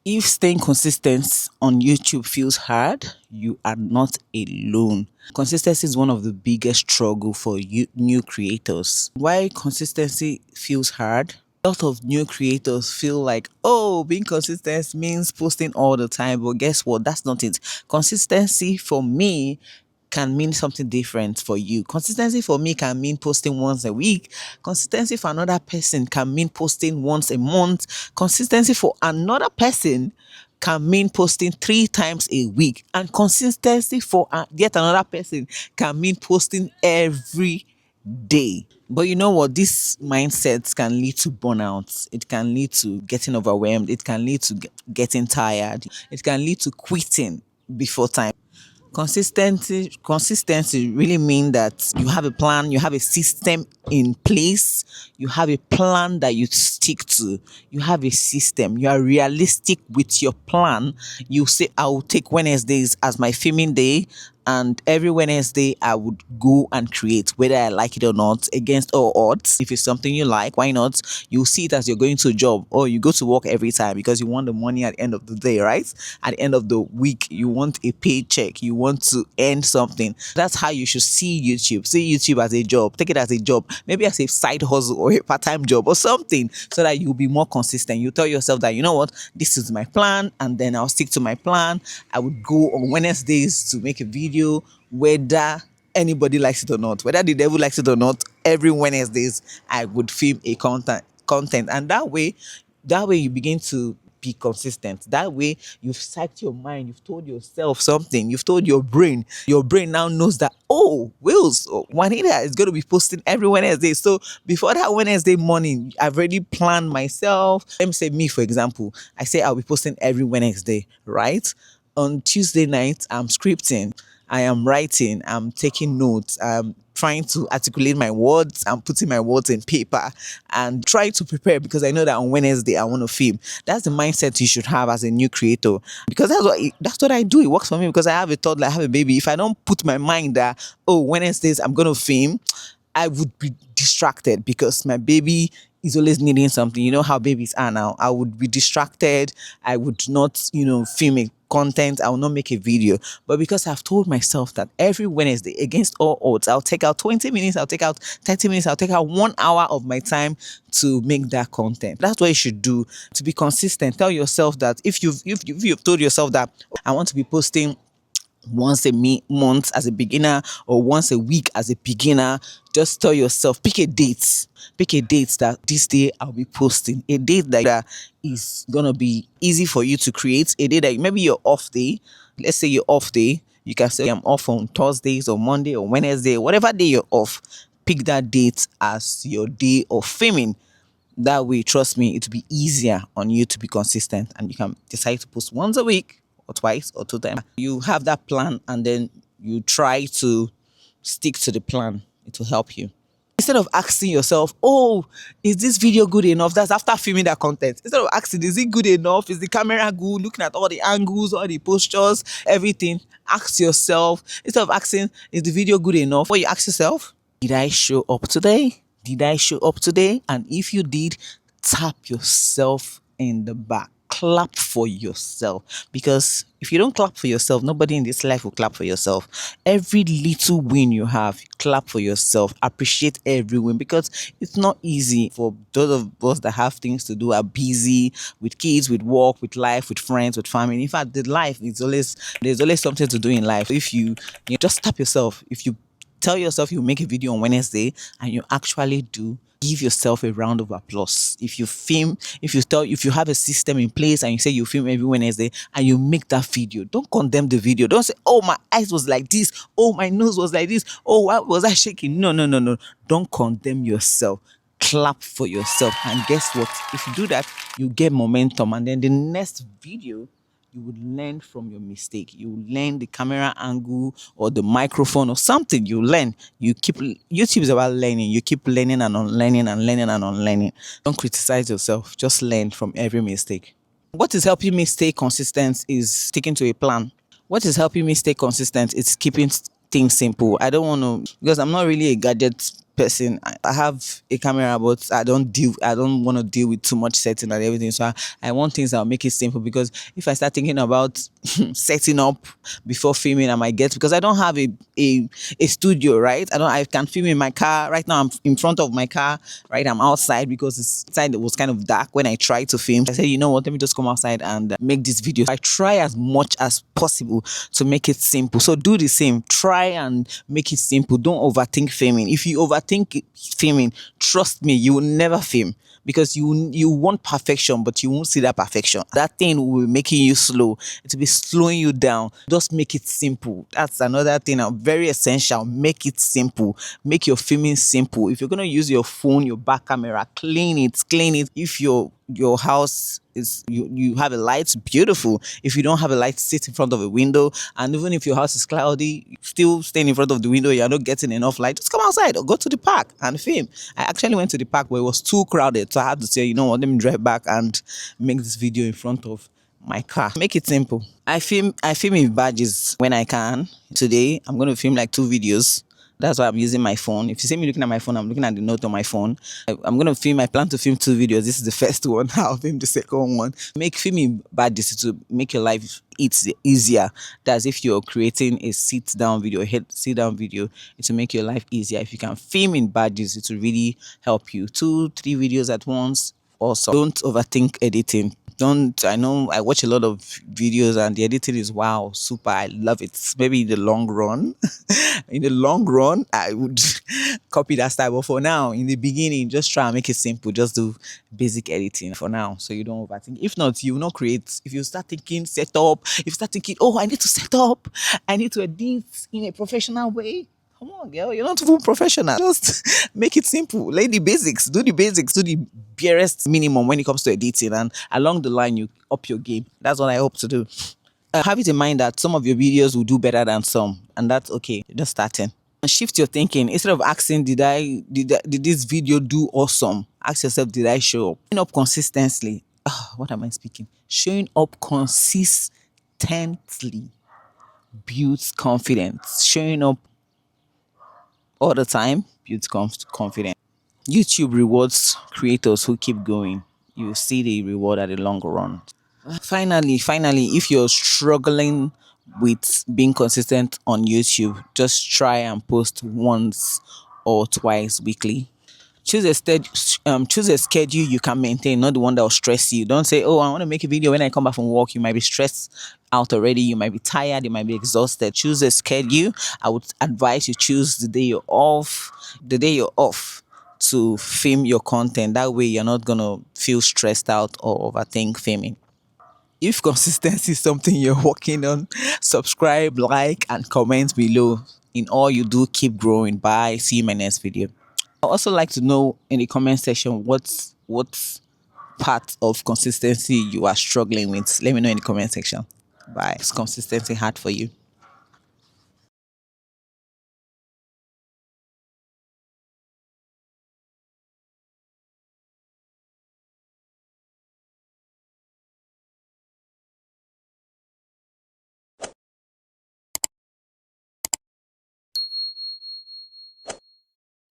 If staying consistent on YouTube feels hard, you are not alone. Consistency is one of the biggest struggle for you new creators. Why consistency feels hard? A lot of new creators feel like, oh, being consistent means posting all the time. But guess what? That's not it. Consistency for me can mean something different for you. Consistency for me can mean posting once a week. Consistency for another person can mean posting once a month. Consistency for another person can mean posting 3 times a week. And consistency for yet another person can mean posting every day. But you know what? This mindset can lead to burnout. It can lead to getting overwhelmed. It can lead to getting tired. It can lead to quitting before time. Consistency really mean that you have a plan, you have a system in place, you have a plan that you stick to, you have a system, you are realistic with your plan. You say, I will take Wednesdays as my filming day, and every Wednesday I would go and create, whether I like it or not, against all odds. If it's something you like, why not? You see it as you're going to a job, or you go to work every time because you want the money at the end of the day, right? At the end of the week, you want a paycheck, you want to earn something. That's how you should see YouTube. See YouTube as a job. Take it as a job, maybe as a side hustle or a part-time job or something, so that you'll be more consistent. You tell yourself that, you know what, this is my plan, and then I'll stick to my plan. I would go on Wednesdays to make a video, whether anybody likes it or not, whether the devil likes it or not. Every Wednesdays I would film a content, and that way you begin to be consistent. That way you've psyched your mind, you've told yourself something, you've told your brain now knows that, oh, Wills or Juanita is going to be posting every Wednesday. So before that Wednesday morning, I've already planned myself. Let me say, me for example, I say I'll be posting every Wednesday, right? On Tuesday night, I'm scripting, I am writing, I'm taking notes, I'm trying to articulate my words, I'm putting my words in paper and trying to prepare, because I know that on Wednesday I want to film. That's the mindset you should have as a new creator, because that's what I do. It works for me because I have a toddler, I have a baby. If I don't put my mind that, oh, Wednesdays I'm going to film, I would be distracted because my baby is always needing something. You know how babies are now. I would be distracted. I would not, film a content. I will not make a video. But because I've told myself that every Wednesday, against all odds, I'll take out 20 minutes, I'll take out 30 minutes, I'll take out 1 hour of my time to make that content. That's what you should do to be consistent. Tell yourself that if you've told yourself that, I want to be posting once a month as a beginner, or once a week as a beginner, just tell yourself, pick a date that this day I'll be posting, a date that is gonna be easy for you to create, a day that maybe your off day. Let's say your off day, you can say, I'm off on Thursdays or Monday or Wednesday, whatever day you're off. Pick that date as your day of filming. That way, trust me, it'll be easier on you to be consistent, and you can decide to post once a week or twice or 2 times. You have that plan, and then you try to stick to the plan. It will help you. Instead of asking yourself, oh, is this video good enough? That's after filming that content. Instead of asking, is it good enough? Is the camera good? Looking at all the angles, all the postures, everything. Ask yourself, instead of asking, is the video good enough? What you ask yourself, did I show up today? Did I show up today? And if you did, tap yourself in the back. Clap for yourself, because if you don't clap for yourself, nobody in this life will clap for yourself. Every little win you have, clap for yourself. Appreciate every win, because it's not easy for those of us that have things to do, are busy with kids, with work, with life, with friends, with family. In fact, the life is always there's always something to do in life. If you just tap yourself, if you tell yourself you make a video on Wednesday and you actually do, give yourself a round of applause. If you film, if you have a system in place and you say you film every Wednesday and you make that video, don't condemn the video. Don't say, oh, my eyes was like this, oh, my nose was like this, oh, why was I shaking? No, no, no, no. Don't condemn yourself. Clap for yourself. And guess what? If you do that, you get momentum, and then the next video, you would learn from your mistake. You learn the camera angle or the microphone or something. You learn. YouTube is about learning. You keep learning and unlearning and learning and unlearning. Don't criticize yourself. Just learn from every mistake. What is helping me stay consistent is sticking to a plan. What is helping me stay consistent is keeping things simple. I don't want to, because I'm not really a gadget person. I have a camera, but I don't want to deal with too much setting and everything. So I want things that'll make it simple, because if I start thinking about setting up before filming, I might get, because I don't have a studio, right? I can film in my car. Right now I'm in front of my car, right? I'm outside because it's inside, it was kind of dark when I tried to film. I said, you know what, let me just come outside and make this video. I try as much as possible to make it simple. So do the same. Try and make it simple. Don't overthink filming. If you overthink filming, trust me, you will never film, because you want perfection, but you won't see that perfection. That thing will be making you slow. It will be slowing you down. Just make it simple. That's another thing, very essential. Make it simple. Make your filming simple. If you're gonna use your phone, your back camera, clean it, clean it. If your house is, you have a light, beautiful. If you don't have a light, sit in front of a window. And even if your house is cloudy, still staying in front of the window, you're not getting enough light, just come outside or go to the park and film. I actually went to the park, but it was too crowded, so I had to say, you know what, let me drive back and make this video in front of my car. Make it simple. I film in badges when I can. Today I'm going to film like 2 videos. That's why I'm using my phone. If you see me looking at my phone, I'm looking at the note on my phone. I'm going to film, I plan to film 2 videos. This is the first one. I'll film the second one. Make filming badges to make your life easier. That's if you're creating a sit-down video, sit-down video, it will make your life easier. If you can film in badges, it will really help you. 2-3 videos at once. Also, don't overthink editing. Don't I know I watch a lot of videos and the editing is wow, super. I love it. Maybe in the long run, in the long run, I would copy that style. But for now, in the beginning, just try and make it simple. Just do basic editing for now, so you don't overthink. If not, you will not create. If you start thinking setup, if you start thinking, oh, I need to set up, I need to edit in a professional way. Come on, girl, you're not even professional. Just make it simple. Lay the basics. Do the basics. Do the barest minimum when it comes to editing. And along the line, you up your game. That's what I hope to do. Have it in mind that some of your videos will do better than some. And that's okay. You're just starting. And shift your thinking. Instead of asking, did this video do awesome? Ask yourself, did I show up? Showing up consistently. What am I speaking? Showing up consistently builds confidence. Showing up all the time builds confidence. YouTube rewards creators who keep going. You see the reward at the long run. Finally, if you're struggling with being consistent on YouTube, just try and post once or twice weekly. Choose a schedule you can maintain, not the one that will stress you. Don't say, oh, I want to make a video when I come back from work. You might be stressed out already, you might be tired, you might be exhausted. Choose a schedule. I would advise you choose the day you're off to film your content. That way you're not gonna feel stressed out or overthink filming. If consistency is something you're working on, subscribe, like, and comment below. In all you do, keep growing. Bye. See you in my next video. I also like to know in the comment section what part of consistency you are struggling with. Let me know in the comment section. Bye. Is consistency hard for you?